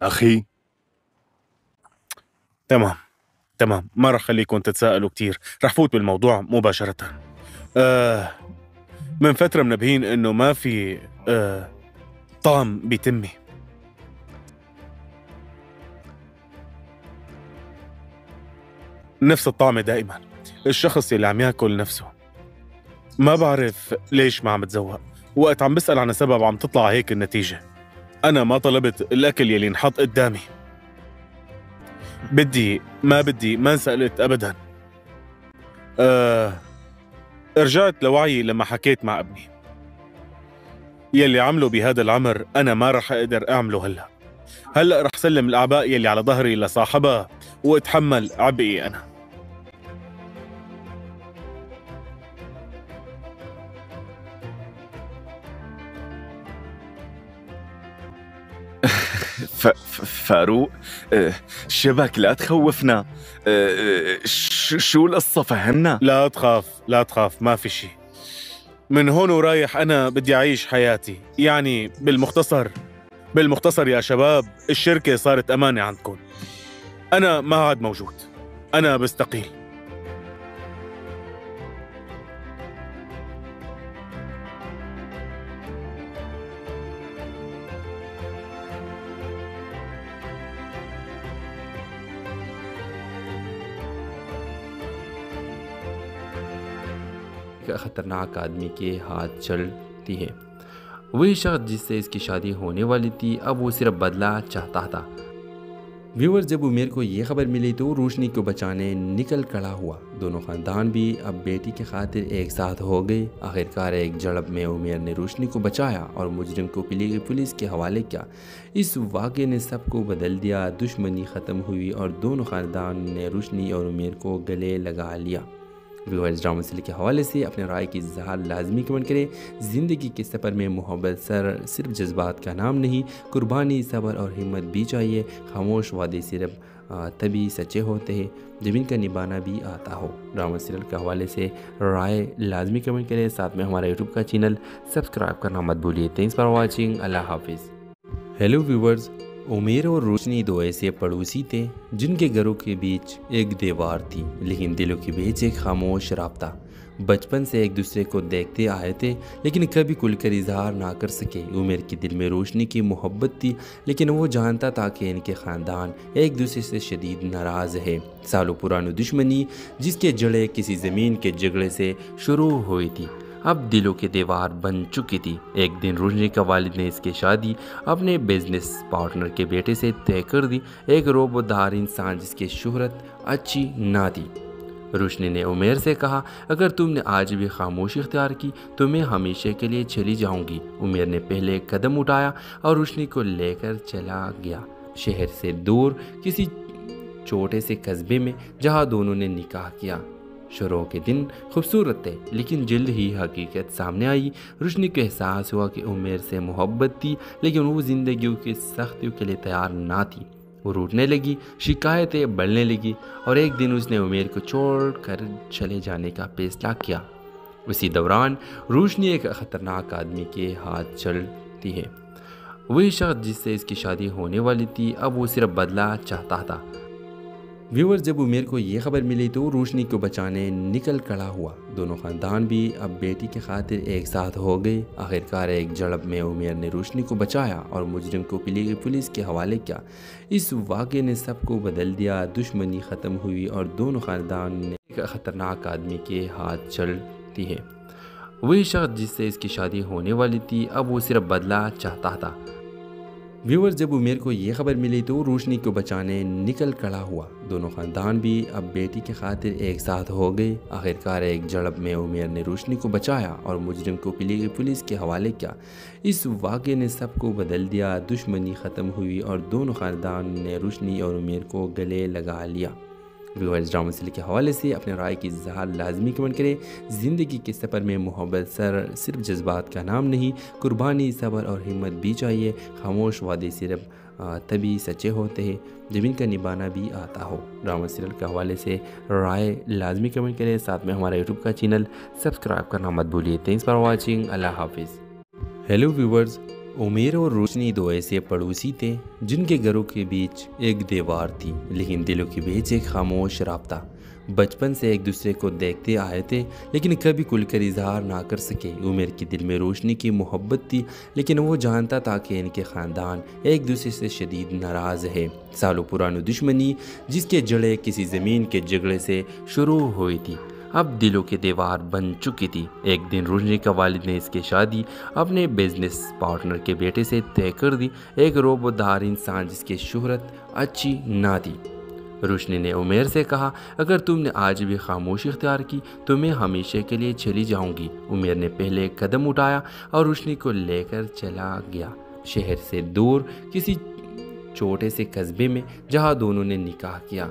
أخي. تمام تمام، ما رح خليكم تتساءلوا كتير، رح فوت بالموضوع مباشرة. من فترة منبهين إنه ما في طعم بتمي. نفس الطعم دائما، الشخص اللي عم ياكل نفسه. ما بعرف ليش ما عم بتزوق، وقت عم بسأل عن السبب عم تطلع هيك النتيجة. أنا ما طلبت الأكل يلي انحط قدامي. بدي ما انسألت أبدا. رجعت لوعي لما حكيت مع ابني. يلي عمله بهذا العمر أنا ما رح أقدر أعمله هلأ رح سلم الأعباء يلي على ظهري لصاحبها وأتحمل عبئي أنا. فاروق، شبك لا تخوفنا. شو القصة؟ فهمنا. لا تخاف، ما في شي. من هون ورايح أنا بدي أعيش حياتي، يعني بالمختصر يا شباب، الشركة صارت أمانة عندكم. أنا ما عاد موجود، أنا بستقيل. खतरनाक आदमी के हाथ चलती है। वही शख्स जिससे इसकी शादी होने वाली थी, अब वो सिर्फ बदला चाहता था। व्यूअर्स, जब उमेर को ये खबर मिली तो रोशनी को बचाने निकल खड़ा हुआ। दोनों ख़ानदान भी अब बेटी की खातिर एक साथ हो गए। आखिरकार एक झड़प में उमेर ने रोशनी को बचाया और मुजरिम को पुलिस के हवाले किया। इस वाक़े ने सबको बदल दिया। दुश्मनी ख़त्म हुई और दोनों ख़ानदान ने रोशनी और उमेर को गले लगा लिया। व्यूअर्स, ड्रामा सीरियल के हवाले से अपने राय की इज़हार लाजमी कमेंट करें। ज़िंदगी के सफ़र में मोहब्बत सिर्फ जज्बात का नाम नहीं, कुर्बानी, सब्र और हिम्मत भी चाहिए। खामोश वादे सिर्फ तभी सच्चे होते हैं जब इनका निभाना भी आता हो। ड्रामा सीरियल के हवाले से राय लाजमी कमेंट करें। साथ में हमारा यूट्यूब का चैनल सब्सक्राइब करना मत भूलिए। Thanks for watching. अल्लाह हाफिज़। हेलो व्यूअर्स, उमेर और रोशनी दो ऐसे पड़ोसी थे जिनके घरों के बीच एक दीवार थी, लेकिन दिलों के बीच एक खामोश राब्ता। बचपन से एक दूसरे को देखते आए थे, लेकिन कभी खुलकर इजहार ना कर सके। उमेर के दिल में रोशनी की मोहब्बत थी, लेकिन वो जानता था कि इनके ख़ानदान एक दूसरे से शदीद नाराज़ है। सालों पुरानी दुश्मनी जिसके जड़ें किसी ज़मीन के झगड़े से शुरू हुई थी, अब दिलों की दीवार बन चुकी थी। एक दिन रोशनी का वालिद ने इसकी शादी अपने बिजनेस पार्टनर के बेटे से तय कर दी, एक रोबोदार इंसान जिसकी शोहरत अच्छी ना थी। रोशनी ने उमेर से कहा, अगर तुमने आज भी खामोशी इख्तियार की तो मैं हमेशा के लिए चली जाऊंगी। उमेर ने पहले एक कदम उठाया और रोशनी को लेकर चला गया, शहर से दूर किसी छोटे से कस्बे में, जहां दोनों ने निकाह किया। शुरू के दिन खूबसूरत थे, लेकिन जल्द ही हकीकत सामने आई। रोशनी को एहसास हुआ कि उमेर से मोहब्बत थी, लेकिन वो ज़िंदगी की सख्तियों के लिए तैयार ना थी। वो रूठने लगी, शिकायतें बढ़ने लगी और एक दिन उसने उमेर को छोड़ कर चले जाने का फैसला किया। उसी दौरान रोशनी एक ख़तरनाक आदमी के हाथ चलती है। वही शख्स जिससे इसकी शादी होने वाली थी, अब वो सिर्फ बदला चाहता था। व्यूअर्स, जब उमेर को ये खबर मिली तो रोशनी को बचाने निकल खड़ा हुआ। दोनों ख़ानदान भी अब बेटी की खातिर एक साथ हो गए। आखिरकार एक झड़प में उमेर ने रोशनी को बचाया और मुजरिम को पुलिस के हवाले किया। इस वाक़े ने सबको बदल दिया। दुश्मनी ख़त्म हुई और दोनों ख़ानदान ने एक ख़तरनाक आदमी के हाथ चलती है। वही शख्स जिससे इसकी शादी होने वाली थी, अब वो सिर्फ बदला चाहता था। व्यूअर्स, जब उमेर को ये खबर मिली तो रोशनी को बचाने निकल खड़ा हुआ। दोनों ख़ानदान भी अब बेटी की खातिर एक साथ हो गए। आखिरकार एक झड़प में उमेर ने रोशनी को बचाया और मुजरिम को पुलिस के हवाले किया। इस वाक़े ने सबको बदल दिया। दुश्मनी ख़त्म हुई और दोनों ख़ानदान ने रोशनी और उमेर को गले लगा लिया। व्यूअर्स, ड्रामा सीरियल के हवाले से अपने राय की इज़हार लाजमी कमेंट करें। ज़िंदगी के सफ़र में मोहब्बत सिर्फ जज्बात का नाम नहीं, कुर्बानी, सब्र और हिम्मत भी चाहिए। खामोश वादे सिर्फ तभी सच्चे होते हैं जब इनका निभाना भी आता हो। ड्रामा सीरियल के हवाले से राय लाजमी कमेंट करें। साथ में हमारा यूट्यूब का चैनल सब्सक्राइब करना मत भूलिए। Thanks for watching. अल्लाह हाफिज़। हेलो व्यूअर्स, उमेर और रोशनी दो ऐसे पड़ोसी थे जिनके घरों के बीच एक दीवार थी, लेकिन दिलों के बीच एक खामोश राब्ता। बचपन से एक दूसरे को देखते आए थे, लेकिन कभी खुलकर इजहार ना कर सके। उमेर के दिल में रोशनी की मोहब्बत थी, लेकिन वो जानता था कि इनके ख़ानदान एक दूसरे से शदीद नाराज़ है। सालों पुरानी दुश्मनी जिसके जड़ें किसी ज़मीन के झगड़े से शुरू हुई थी, अब दिलों की दीवार बन चुकी थी। एक दिन रोशनी का वालिद ने इसकी शादी अपने बिजनेस पार्टनर के बेटे से तय कर दी, एक रोबोदार इंसान जिसकी शोहरत अच्छी ना थी। रोशनी ने उमेर से कहा, अगर तुमने आज भी खामोशी इख्तियार की तो मैं हमेशा के लिए चली जाऊंगी। उमेर ने पहले कदम उठाया और रोशनी को लेकर चला गया, शहर से दूर किसी छोटे से कस्बे में, जहां दोनों ने निकाह किया।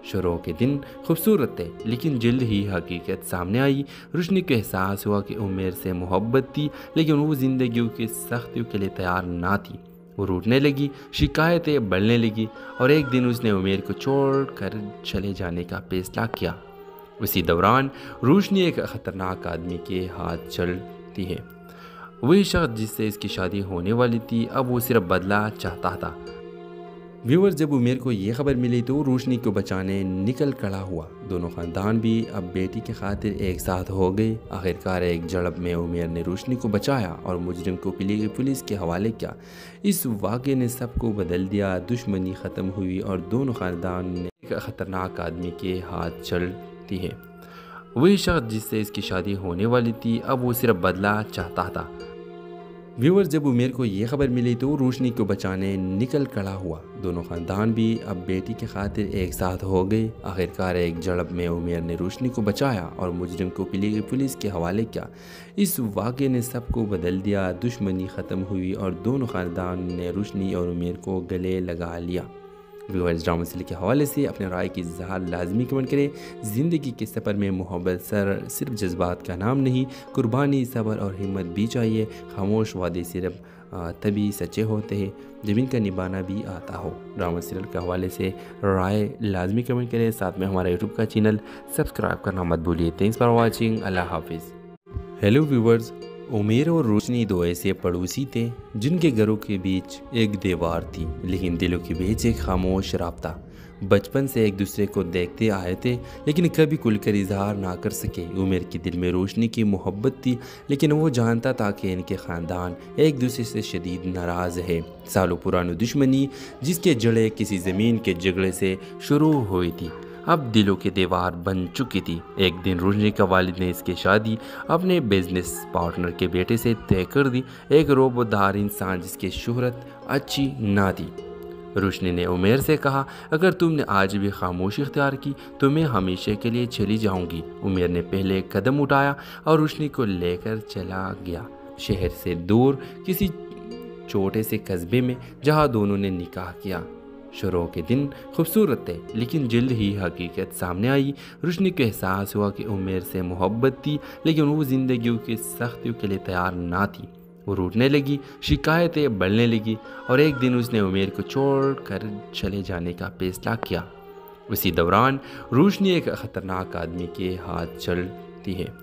शुरू के दिन खूबसूरत थे, लेकिन जल्द ही हकीकत सामने आई। रोशनी को एहसास हुआ कि उमेर से मोहब्बत थी, लेकिन वो ज़िंदगी की सख्तियों के लिए तैयार ना थी। वो रूठने लगी, शिकायतें बढ़ने लगी और एक दिन उसने उमेर को छोड़ कर चले जाने का फैसला किया। उसी दौरान रोशनी एक ख़तरनाक आदमी के हाथ चलती है। वही शख्स जिससे इसकी शादी होने वाली थी, अब वो सिर्फ बदला चाहता था। व्यूअर, जब उमेर को ये खबर मिली तो रोशनी को बचाने निकल खड़ा हुआ। दोनों ख़ानदान भी अब बेटी की खातिर एक साथ हो गए। आखिरकार एक झड़प में उमेर ने रोशनी को बचाया और मुजरिम को पुलिस के हवाले किया। इस वाक़े ने सबको बदल दिया। दुश्मनी ख़त्म हुई और दोनों ख़ानदान ने एक ख़तरनाक आदमी के हाथ चलती है। वही शख्स जिससे इसकी शादी होने वाली थी, अब वो सिर्फ बदला चाहता था। व्यूअर, जब उमेर को ये खबर मिली तो रोशनी को बचाने निकल खड़ा हुआ। दोनों ख़ानदान भी अब बेटी की खातिर एक साथ हो गए। आखिरकार एक झड़प में उमेर ने रोशनी को बचाया और मुजरिम को पुलिस के हवाले किया। इस वाक़े ने सबको बदल दिया। दुश्मनी ख़त्म हुई और दोनों ख़ानदान ने रोशनी और उमेर को गले लगा लिया। व्यूअर्स, ड्रामा सीरियल के हवाले से अपने राय की इज़हार लाजमी कमेंट करें। ज़िंदगी के सफ़र में मोहब्बत सिर्फ जज्बात का नाम नहीं, कुर्बानी, सब्र और हिम्मत भी चाहिए। खामोश वादे सिर्फ तभी सच्चे होते हैं जब इनका निभाना भी आता हो। ड्रामा सीरियल के हवाले से राय लाजमी कमेंट करें। साथ में हमारा यूट्यूब का चैनल सब्सक्राइब करना मत भूलिए। Thanks for watching. अल्लाह हाफिज़। हेलो व्यूअर्स, उमेर और रोशनी दो ऐसे पड़ोसी थे जिनके घरों के बीच एक दीवार थी, लेकिन दिलों के बीच एक खामोश राब्ता। बचपन से एक दूसरे को देखते आए थे, लेकिन कभी खुलकर इजहार ना कर सके। उमेर के दिल में रोशनी की मोहब्बत थी, लेकिन वो जानता था कि इनके ख़ानदान एक दूसरे से शदीद नाराज़ है। सालों पुरानी दुश्मनी जिसके जड़ें किसी ज़मीन के झगड़े से शुरू हुई थी, अब दिलों की दीवार बन चुकी थी। एक दिन रोशनी का वालिद ने इसकी शादी अपने बिजनेस पार्टनर के बेटे से तय कर दी, एक रोबोदार इंसान जिसकी शोहरत अच्छी ना थी। रोशनी ने उमेर से कहा, अगर तुमने आज भी खामोशी इख्तियार की तो मैं हमेशा के लिए चली जाऊंगी। उमेर ने पहले कदम उठाया और रोशनी को लेकर चला गया, शहर से दूर किसी छोटे से कस्बे में, जहां दोनों ने निकाह किया। शुरू के दिन खूबसूरत थे, लेकिन जल्द ही हकीकत सामने आई। रोशनी को एहसास हुआ कि उमेर से मोहब्बत थी, लेकिन वो ज़िंदगी की सख्तियों के लिए तैयार ना थी। वो रूठने लगी, शिकायतें बढ़ने लगी और एक दिन उसने उमेर को छोड़ कर चले जाने का फैसला किया। उसी दौरान रोशनी एक ख़तरनाक आदमी के हाथ चलती है।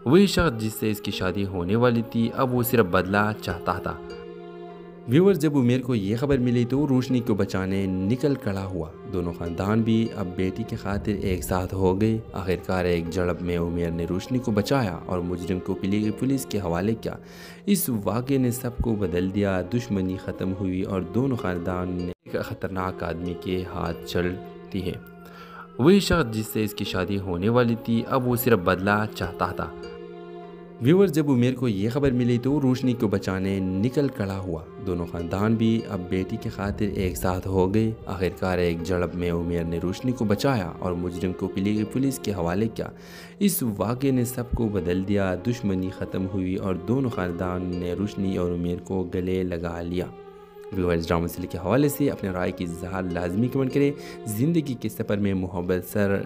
वही शख्स जिससे इसकी शादी होने वाली थी, अब वो सिर्फ बदला चाहता था। व्यूअर्स, जब उमेर को ये खबर मिली तो रोशनी को बचाने निकल खड़ा हुआ। दोनों ख़ानदान भी अब बेटी की खातिर एक साथ हो गए। आखिरकार एक झड़प में उमेर ने रोशनी को बचाया और मुजरिम को पुलिस के हवाले किया। इस वाक़े ने सबको बदल दिया। दुश्मनी ख़त्म हुई और दोनों ख़ानदान ने एक ख़तरनाक आदमी के हाथ चलती है। वही शख्स जिससे इसकी शादी होने वाली थी, अब वो सिर्फ बदला चाहता था। व्यूअर्स, जब उमेर को ये खबर मिली तो रोशनी को बचाने निकल खड़ा हुआ। दोनों ख़ानदान भी अब बेटी की खातिर एक साथ हो गए। आखिरकार एक झड़प में उमेर ने रोशनी को बचाया और मुजरिम को पुलिस के हवाले किया। इस वाक़े ने सबको बदल दिया। दुश्मनी ख़त्म हुई और दोनों ख़ानदान ने रोशनी और उमेर को गले लगा लिया। व्यूअर्स, ड्रामा सीरियल के हवाले से अपने राय की इज़हार लाजमी कमेंट करें। ज़िंदगी के सफ़र में मोहब्बत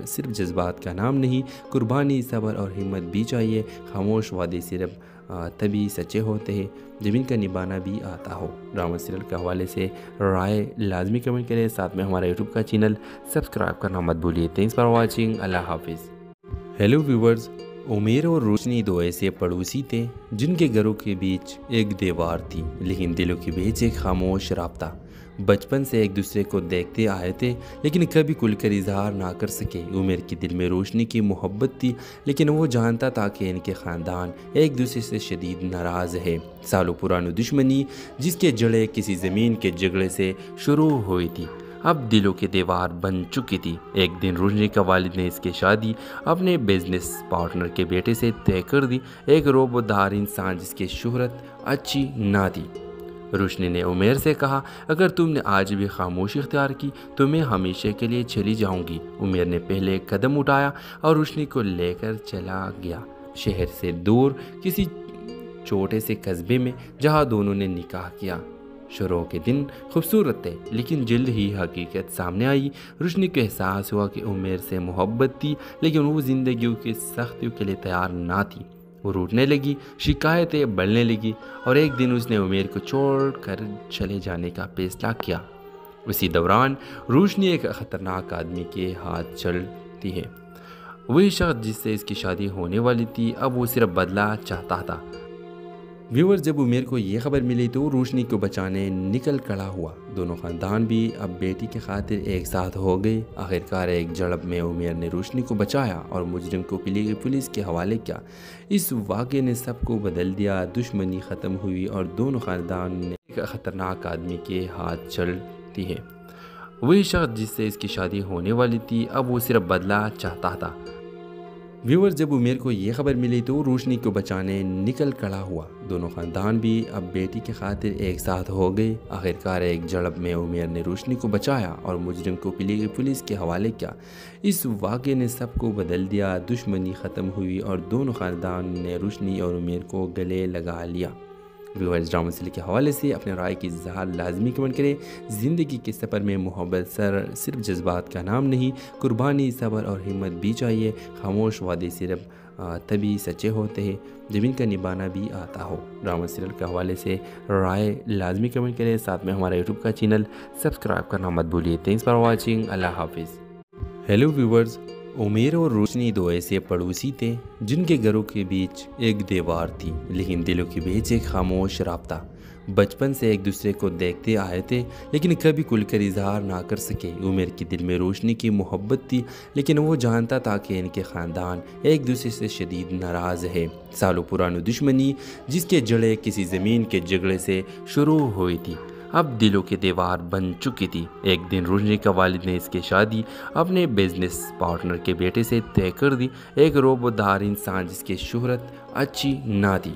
सिर्फ जज्बात का नाम नहीं, कुर्बानी, सब्र और हिम्मत भी चाहिए। खामोश वादे सिर्फ तभी सच्चे होते हैं जब इनका निभाना भी आता हो। ड्रामा सीरियल के हवाले से राय लाजमी कमेंट करें। साथ में हमारा यूट्यूब का चैनल सब्सक्राइब करना मत भूलिए। Thanks for watching. अल्लाह हाफिज़। हेलो व्यूअर्स, उमेर और रोशनी दो ऐसे पड़ोसी थे जिनके घरों के बीच एक दीवार थी, लेकिन दिलों के बीच एक खामोश राब्ता। बचपन से एक दूसरे को देखते आए थे, लेकिन कभी खुलकर इजहार ना कर सके। उमेर के दिल में रोशनी की मोहब्बत थी, लेकिन वो जानता था कि इनके ख़ानदान एक दूसरे से शदीद नाराज़ है। सालों पुरानी दुश्मनी जिसके जड़ें किसी ज़मीन के झगड़े से शुरू हुई थी, अब दिलों की दीवार बन चुकी थी। एक दिन रोशनी का वालिद ने इसकी शादी अपने बिजनेस पार्टनर के बेटे से तय कर दी, एक रोबोदार इंसान जिसकी शोहरत अच्छी ना थी। रोशनी ने उमेर से कहा, अगर तुमने आज भी खामोशी इख्तियार की तो मैं हमेशा के लिए चली जाऊंगी। उमेर ने पहले कदम उठाया और रोशनी को लेकर चला गया, शहर से दूर किसी छोटे से कस्बे में जहां दोनों ने निकाह किया। शुरू के दिन खूबसूरत थे, लेकिन जल्द ही हकीकत सामने आई। रोशनी को एहसास हुआ कि उमेर से मोहब्बत थी, लेकिन वो ज़िंदगी की सख्तियों के लिए तैयार ना थी। वो रूठने लगी, शिकायतें बढ़ने लगी और एक दिन उसने उमेर को छोड़ कर चले जाने का फैसला किया। उसी दौरान रोशनी एक ख़तरनाक आदमी के हाथ चलती है। वही शख्स जिससे इसकी शादी होने वाली थी, अब वो सिर्फ बदला चाहता था। व्यूअर्स, जब उमेर को ये खबर मिली तो रोशनी को बचाने निकल खड़ा हुआ। दोनों ख़ानदान भी अब बेटी की खातिर एक साथ हो गए। आखिरकार एक झड़प में उमेर ने रोशनी को बचाया और मुजरिम को पुलिस के हवाले किया। इस वाक़े ने सबको बदल दिया, दुश्मनी ख़त्म हुई और दोनों ख़ानदान ने एक ख़तरनाक आदमी के हाथ चलती है। वही शख्स जिससे इसकी शादी होने वाली थी, अब वो सिर्फ बदला चाहता था। व्यूअर्स, जब उमेर को ये खबर मिली तो रोशनी को बचाने निकल खड़ा हुआ। दोनों ख़ानदान भी अब बेटी की खातिर एक साथ हो गए। आखिरकार एक झड़प में उमेर ने रोशनी को बचाया और मुजरिम को पुलिस के हवाले किया। इस वाक़े ने सबको बदल दिया, दुश्मनी ख़त्म हुई और दोनों ख़ानदान ने रोशनी और उमेर को गले लगा लिया। व्यूअर्स, ड्रामा सीरियल के हवाले से अपने राय की इज़हार लाजमी कमेंट करें। ज़िंदगी के सफ़र में मोहब्बत सिर्फ जज्बात का नाम नहीं, कुर्बानी, सब्र और हिम्मत भी चाहिए। खामोश वादे सिर्फ तभी सच्चे होते हैं जब इनका निभाना भी आता हो। ड्रामा सीरियल के हवाले से राय लाजमी कमेंट करें, साथ में हमारा यूट्यूब का चैनल सब्सक्राइब करना मत भूलिए। Thanks for watching. अल्लाह हाफिज़। हेलो व्यूअर्स, उमेर और रोशनी दो ऐसे पड़ोसी थे जिनके घरों के बीच एक दीवार थी, लेकिन दिलों के बीच एक खामोश राब्ता। बचपन से एक दूसरे को देखते आए थे, लेकिन कभी खुलकर इजहार ना कर सके। उमेर के दिल में रोशनी की मोहब्बत थी, लेकिन वो जानता था कि इनके ख़ानदान एक दूसरे से शदीद नाराज़ है। सालों पुरानी दुश्मनी जिसके जड़ें किसी ज़मीन के झगड़े से शुरू हुई थी, अब दिलों की दीवार बन चुकी थी। एक दिन रोशनी का वालिद ने इसकी शादी अपने बिजनेस पार्टनर के बेटे से तय कर दी, एक रोबोदार इंसान जिसकी शोहरत अच्छी ना थी।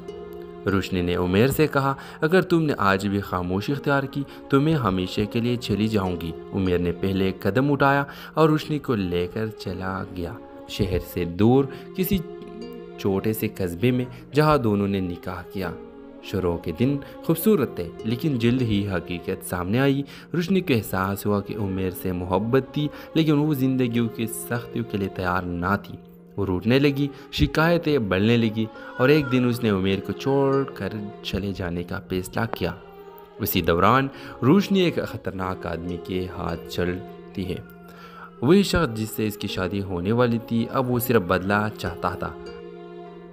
रोशनी ने उमेर से कहा, अगर तुमने आज भी खामोशी इख्तियार की तो मैं हमेशा के लिए चली जाऊंगी। उमेर ने पहले कदम उठाया और रोशनी को लेकर चला गया, शहर से दूर किसी छोटे से कस्बे में जहां दोनों ने निकाह किया। शुरू के दिन खूबसूरत थे, लेकिन जल्द ही हकीकत सामने आई। रोशनी को एहसास हुआ कि उमेर से मोहब्बत थी, लेकिन वो ज़िंदगी की सख्तियों के लिए तैयार ना थी। वो रूठने लगी, शिकायतें बढ़ने लगी और एक दिन उसने उमेर को छोड़ कर चले जाने का फैसला किया। उसी दौरान रोशनी एक ख़तरनाक आदमी के हाथ चलती है। वही शख्स जिससे इसकी शादी होने वाली थी, अब वो सिर्फ बदला चाहता था।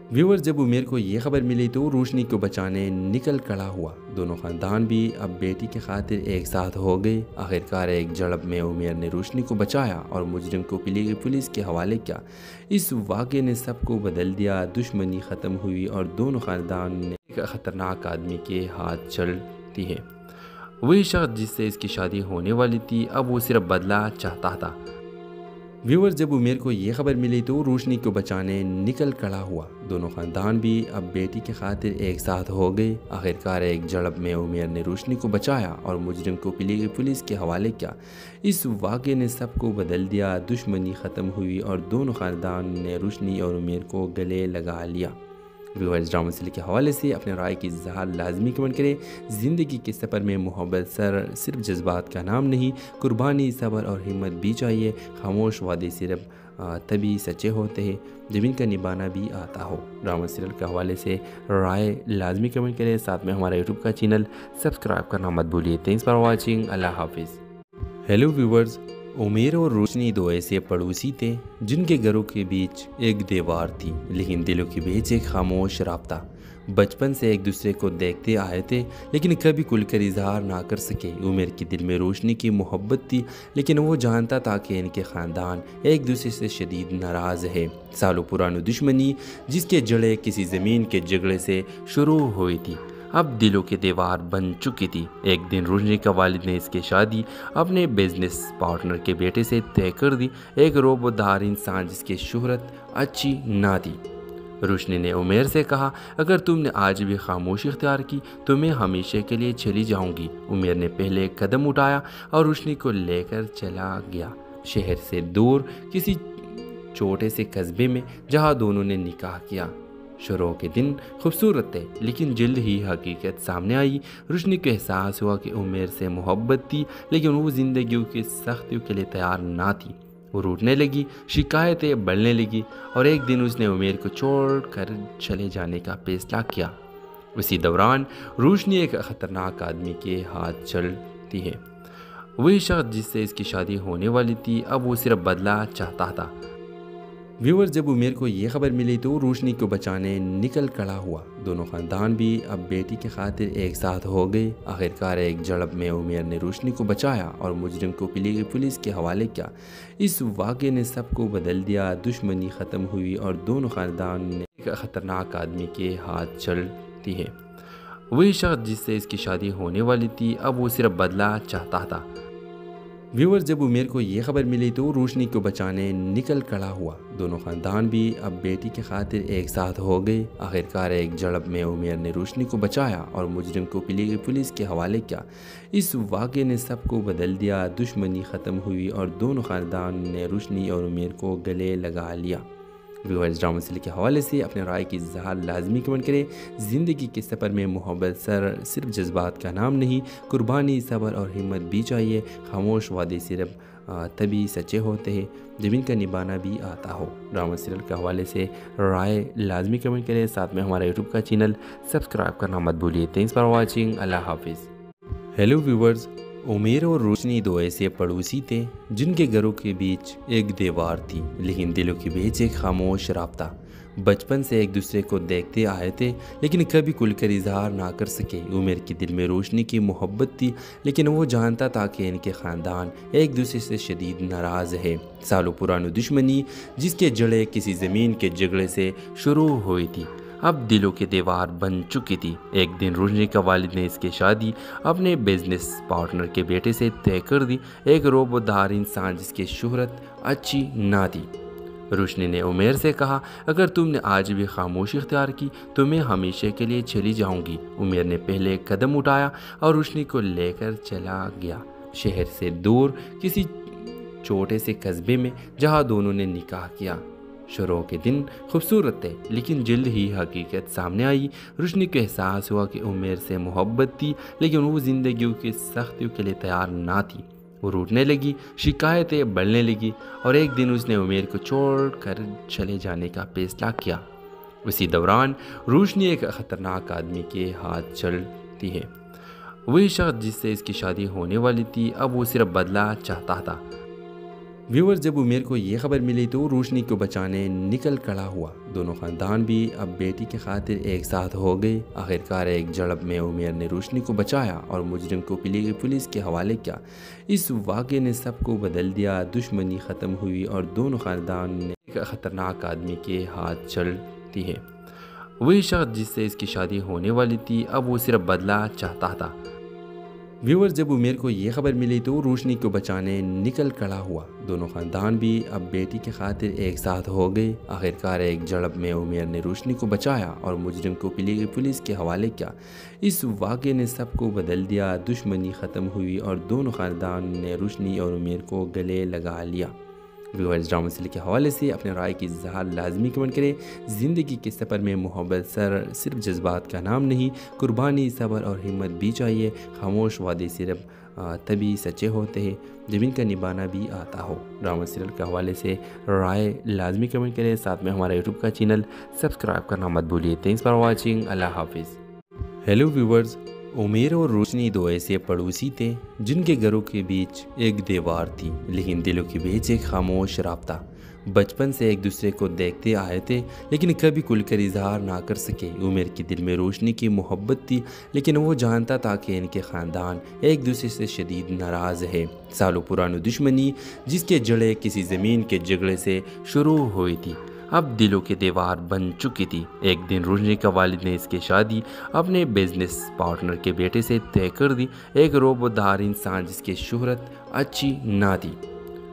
व्यूअर्स, जब उमेर को ये खबर मिली तो रोशनी को बचाने निकल खड़ा हुआ। दोनों ख़ानदान भी अब बेटी की खातिर एक साथ हो गए। आखिरकार एक झड़प में उमेर ने रोशनी को बचाया और मुजरिम को पुलिस के हवाले किया। इस वाक़े ने सबको बदल दिया, दुश्मनी ख़त्म हुई और दोनों ख़ानदान ने एक ख़तरनाक आदमी के हाथ चलती है। वही शख्स जिससे इसकी शादी होने वाली थी, अब वो सिर्फ बदला चाहता था। व्यूअर्स, जब उमेर को ये खबर मिली तो रोशनी को बचाने निकल खड़ा हुआ। दोनों ख़ानदान भी अब बेटी की खातिर एक साथ हो गए। आखिरकार एक झड़प में उमेर ने रोशनी को बचाया और मुजरिम को पुलिस के हवाले किया। इस वाक़े ने सबको बदल दिया, दुश्मनी ख़त्म हुई और दोनों ख़ानदान ने रोशनी और उमेर को गले लगा लिया। व्यूअर्स, ड्रामा सीरियल के हवाले से अपने राय की इज़हार लाजमी कमेंट करें। ज़िंदगी के सफ़र में मोहब्बत सिर्फ जज्बात का नाम नहीं, कुर्बानी, सब्र और हिम्मत भी चाहिए। खामोश वादे सिर्फ तभी सच्चे होते हैं जब इनका निभाना भी आता हो। ड्रामा सीरियल के हवाले से राय लाजमी कमेंट करें, साथ में हमारा यूट्यूब का चैनल सब्सक्राइब करना मत भूलिए। Thanks for watching. अल्लाह हाफिज़। हेलो व्यूअर्स, उमेर और रोशनी दो ऐसे पड़ोसी थे जिनके घरों के बीच एक दीवार थी, लेकिन दिलों के बीच एक खामोश राब्ता। बचपन से एक दूसरे को देखते आए थे, लेकिन कभी खुलकर इजहार ना कर सके। उमेर के दिल में रोशनी की मोहब्बत थी, लेकिन वो जानता था कि इनके ख़ानदान एक दूसरे से शदीद नाराज़ है। सालों पुरानी दुश्मनी जिसके जड़ें किसी ज़मीन के झगड़े से शुरू हुई थी, अब दिलों की दीवार बन चुकी थी। एक दिन रोशनी का वालिद ने इसकी शादी अपने बिजनेस पार्टनर के बेटे से तय कर दी, एक रोबोदार इंसान जिसकी शोहरत अच्छी ना थी। रोशनी ने उमेर से कहा, अगर तुमने आज भी खामोशी इख्तियार की तो मैं हमेशा के लिए चली जाऊंगी। उमेर ने पहले कदम उठाया और रोशनी को लेकर चला गया, शहर से दूर किसी छोटे से कस्बे में जहां दोनों ने निकाह किया। शुरू के दिन खूबसूरत थे, लेकिन जल्द ही हकीकत सामने आई। रोशनी को एहसास हुआ कि उमेर से मोहब्बत थी, लेकिन वो ज़िंदगी की सख्तियों के लिए तैयार ना थी। वो रूठने लगी, शिकायतें बढ़ने लगी और एक दिन उसने उमेर को छोड़ कर चले जाने का फैसला किया। उसी दौरान रोशनी एक ख़तरनाक आदमी के हाथ चलती है। वही शख्स जिससे इसकी शादी होने वाली थी, अब वो सिर्फ बदला चाहता था। व्यूअर्स, जब उमेर को ये खबर मिली तो रोशनी को बचाने निकल खड़ा हुआ। दोनों ख़ानदान भी अब बेटी की खातिर एक साथ हो गए। आखिरकार एक झड़प में उमेर ने रोशनी को बचाया और मुजरिम को पुलिस के हवाले किया। इस वाक़े ने सबको बदल दिया, दुश्मनी ख़त्म हुई और दोनों ख़ानदान ने एक ख़तरनाक आदमी के हाथ चलती है। वही शख्स जिससे इसकी शादी होने वाली थी, अब वो सिर्फ बदला चाहता था। व्यूअर्स, जब उमेर को ये खबर मिली तो रोशनी को बचाने निकल खड़ा हुआ। दोनों ख़ानदान भी अब बेटी की खातिर एक साथ हो गए। आखिरकार एक झड़प में उमेर ने रोशनी को बचाया और मुजरिम को पुलिस के हवाले किया। इस वाक़े ने सबको बदल दिया, दुश्मनी ख़त्म हुई और दोनों ख़ानदान ने रोशनी और उमेर को गले लगा लिया। व्यूअर्स, ड्रामा सीरियल के हवाले से अपने राय की इज़हार लाजमी कमेंट करें। ज़िंदगी के सफ़र में मोहब्बत सिर्फ जज्बात का नाम नहीं, कुर्बानी, सब्र और हिम्मत भी चाहिए। खामोश वादे सिर्फ तभी सच्चे होते हैं जब इनका निभाना भी आता हो। ड्रामा सीरियल के हवाले से राय लाजमी कमेंट करें, साथ में हमारा यूट्यूब का चैनल सब्सक्राइब करना मत भूलिए। Thanks for watching. अल्लाह हाफिज़। हेलो व्यूअर्स, उमेर और रोशनी दो ऐसे पड़ोसी थे जिनके घरों के बीच एक दीवार थी, लेकिन दिलों के बीच एक खामोश राब्ता। बचपन से एक दूसरे को देखते आए थे, लेकिन कभी खुलकर इजहार ना कर सके। उमेर के दिल में रोशनी की मोहब्बत थी, लेकिन वो जानता था कि इनके ख़ानदान एक दूसरे से शदीद नाराज़ है। सालों पुरानी दुश्मनी जिसके जड़ें किसी ज़मीन के झगड़े से शुरू हुई थी, अब दिलों की दीवार बन चुकी थी। एक दिन रोशनी का वालिद ने इसकी शादी अपने बिजनेस पार्टनर के बेटे से तय कर दी, एक रोबोदार इंसान जिसकी शोहरत अच्छी ना थी। रोशनी ने उमेर से कहा, अगर तुमने आज भी खामोशी इख्तियार की तो मैं हमेशा के लिए चली जाऊंगी। उमेर ने पहले कदम उठाया और रोशनी को लेकर चला गया, शहर से दूर किसी छोटे से कस्बे में जहां दोनों ने निकाह किया। शुरू के दिन खूबसूरत थे, लेकिन जल्द ही हकीकत सामने आई। रोशनी को एहसास हुआ कि उमेर से मोहब्बत थी, लेकिन वो ज़िंदगी की सख्तियों के लिए तैयार ना थी। वो रूठने लगी, शिकायतें बढ़ने लगी और एक दिन उसने उमेर को छोड़ कर चले जाने का फैसला किया। उसी दौरान रोशनी एक ख़तरनाक आदमी के हाथ चलती है। वही शख्स जिससे इसकी शादी होने वाली थी, अब वो सिर्फ बदला चाहता था। व्यूअर्स, जब उमेर को ये खबर मिली तो रोशनी को बचाने निकल खड़ा हुआ। दोनों ख़ानदान भी अब बेटी की खातिर एक साथ हो गए। आखिरकार एक झड़प में उमेर ने रोशनी को बचाया और मुजरिम को पुलिस के हवाले किया। इस वाक़े ने सबको बदल दिया, दुश्मनी ख़त्म हुई और दोनों ख़ानदान ने एक ख़तरनाक आदमी के हाथ चलती है। वही शख्स जिससे इसकी शादी होने वाली थी, अब वो सिर्फ बदला चाहता था। व्यूअर्स, जब उमेर को ये खबर मिली तो रोशनी को बचाने निकल खड़ा हुआ। दोनों ख़ानदान भी अब बेटी की खातिर एक साथ हो गए। आखिरकार एक झड़प में उमेर ने रोशनी को बचाया और मुजरिम को पुलिस के हवाले किया। इस वाक़े ने सबको बदल दिया, दुश्मनी ख़त्म हुई और दोनों ख़ानदान ने रोशनी और उमेर को गले लगा लिया। व्यूअर्स, ड्रामा सीरियल के हवाले से अपने राय की इज़हार लाजमी कमेंट करें। ज़िंदगी के सफ़र में मोहब्बत सिर्फ जज्बात का नाम नहीं, कुर्बानी, सब्र और हिम्मत भी चाहिए। खामोश वादे सिर्फ तभी सच्चे होते हैं जब इनका निभाना भी आता हो। ड्रामा सीरियल के हवाले से राय लाजमी कमेंट करें, साथ में हमारा यूट्यूब का चैनल सब्सक्राइब करना मत भूलिए। Thanks for watching. अल्लाह हाफिज़। हेलो व्यूअर्स, उमेर और रोशनी दो ऐसे पड़ोसी थे जिनके घरों के बीच एक दीवार थी, लेकिन दिलों के बीच एक खामोश राब्ता। बचपन से एक दूसरे को देखते आए थे, लेकिन कभी खुलकर इजहार ना कर सके। उमेर के दिल में रोशनी की मोहब्बत थी, लेकिन वो जानता था कि इनके ख़ानदान एक दूसरे से शदीद नाराज़ है। सालों पुरानी दुश्मनी जिसके जड़ें किसी ज़मीन के झगड़े से शुरू हुई थी, अब दिलों की दीवार बन चुकी थी। एक दिन रोशनी का वालिद ने इसकी शादी अपने बिजनेस पार्टनर के बेटे से तय कर दी, एक रोबोदार इंसान जिसकी शोहरत अच्छी ना थी।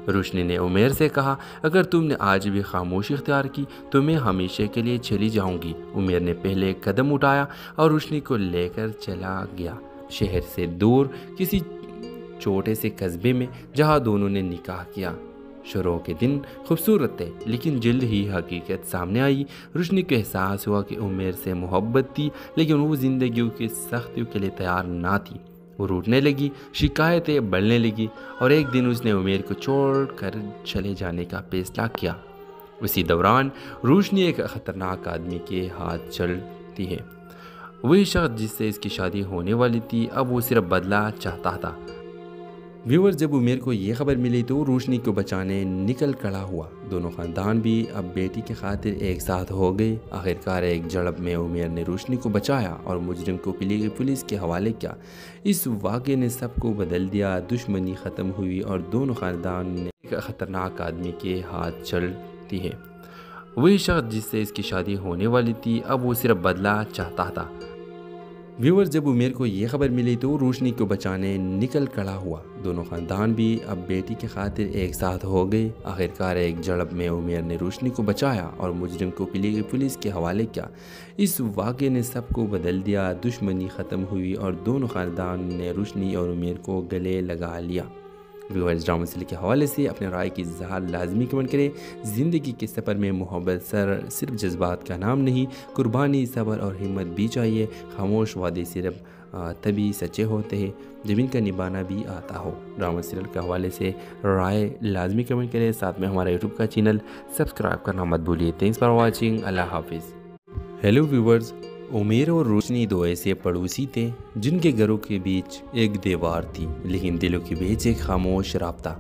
रोशनी ने उमेर से कहा, अगर तुमने आज भी खामोशी इख्तियार की तो मैं हमेशा के लिए चली जाऊंगी। उमेर ने पहले कदम उठाया और रोशनी को लेकर चला गया, शहर से दूर किसी छोटे से कस्बे में जहां दोनों ने निकाह किया। शुरू के दिन खूबसूरत थे, लेकिन जल्द ही हकीकत सामने आई। रोशनी को एहसास हुआ कि उमेर से मोहब्बत थी, लेकिन वो ज़िंदगी की सख्तियों के लिए तैयार ना थी। वो रूठने लगी, शिकायतें बढ़ने लगी और एक दिन उसने उमेर को छोड़ कर चले जाने का फैसला किया। उसी दौरान रोशनी एक ख़तरनाक आदमी के हाथ चलती है। वही शख्स जिससे इसकी शादी होने वाली थी, अब वो सिर्फ बदला चाहता था। व्यूअर, जब उमेर को ये खबर मिली तो रोशनी को बचाने निकल खड़ा हुआ। दोनों ख़ानदान भी अब बेटी के खातिर एक साथ हो गए। आखिरकार एक झड़प में उमेर ने रोशनी को बचाया और मुजरिम को पुलिस के हवाले किया। इस वाक़े ने सबको बदल दिया। दुश्मनी ख़त्म हुई और दोनों ख़ानदान ने एक ख़तरनाक आदमी के हाथ चलती है। वही शख्स जिससे इसकी शादी होने वाली थी, अब वो सिर्फ बदला चाहता था। व्यूअर, जब उमेर को ये खबर मिली तो रोशनी को बचाने निकल खड़ा हुआ। दोनों ख़ानदान भी अब बेटी के खातिर एक साथ हो गए। आखिरकार एक झड़प में उमेर ने रोशनी को बचाया और मुजरिम को पुलिस के हवाले किया। इस वाक़े ने सबको बदल दिया। दुश्मनी ख़त्म हुई और दोनों ख़ानदान ने रोशनी और उमेर को गले लगा लिया। व्यूअर्स, ड्रामा सीरियल के हवाले से अपने राय की इज़हार लाजमी कमेंट करें। ज़िंदगी के सफ़र में मोहब्बत सिर्फ जज्बात का नाम नहीं, कुर्बानी, सब्र और हिम्मत भी चाहिए। खामोश वादे सिर्फ तभी सच्चे होते हैं जब इनका निभाना भी आता हो। ड्रामा सीरियल के हवाले से राय लाजमी कमेंट करें। साथ में हमारा यूट्यूब का चैनल सब्सक्राइब करना मत भूलिए। Thanks for watching. अल्लाह हाफिज़। हेलो व्यूअर्स, उमेर और रोशनी दो ऐसे पड़ोसी थे जिनके घरों के बीच एक दीवार थी, लेकिन दिलों के बीच एक खामोश राब्ता।